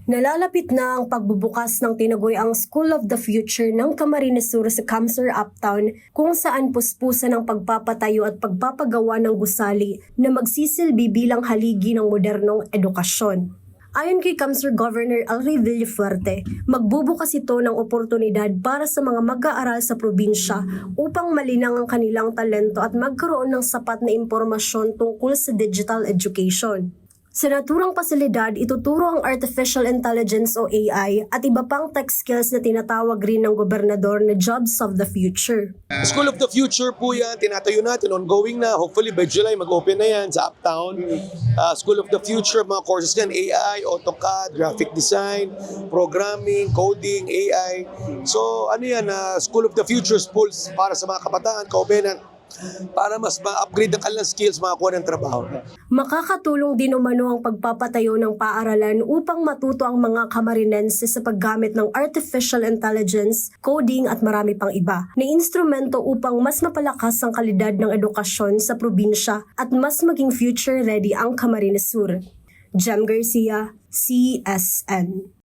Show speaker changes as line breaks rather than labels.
Nalalapit na ang pagbubukas ng tinaguriang School of the Future ng Camarines Sur sa Camsur Uptown, kung saan puspusan ang pagpapatayo at pagpapagawa ng gusali na magsisilbi bilang haligi ng modernong edukasyon. Ayon kay Camsur Governor Alri Villafuerte, magbubukas ito ng oportunidad para sa mga mag-aaral sa probinsya upang malinang ang kanilang talento at magkaroon ng sapat na impormasyon tungkol sa digital education. Sa naturang pasilidad, ituturo ang Artificial Intelligence o AI at iba pang tech skills na tinatawag rin ng gobernador na Jobs of the Future.
School of the Future po yan, tinatayo natin, ongoing na. Hopefully by July mag-open na yan sa Uptown. School of the Future, mga courses yan, AI, AutoCAD, Graphic Design, Programming, Coding, AI. So ano yan, School of the Future schools para sa mga kabataan, kaubenan, para mas ma-upgrade ang kanilang skills, makakuha ng trabaho.
Makakatulong din umano ang pagpapatayo ng paaralan upang matuto ang mga Camarinenses sa paggamit ng artificial intelligence, coding at marami pang iba na instrumento upang mas mapalakas ang kalidad ng edukasyon sa probinsya at mas maging future ready ang Camarines Sur. Jem Garcia, CSN.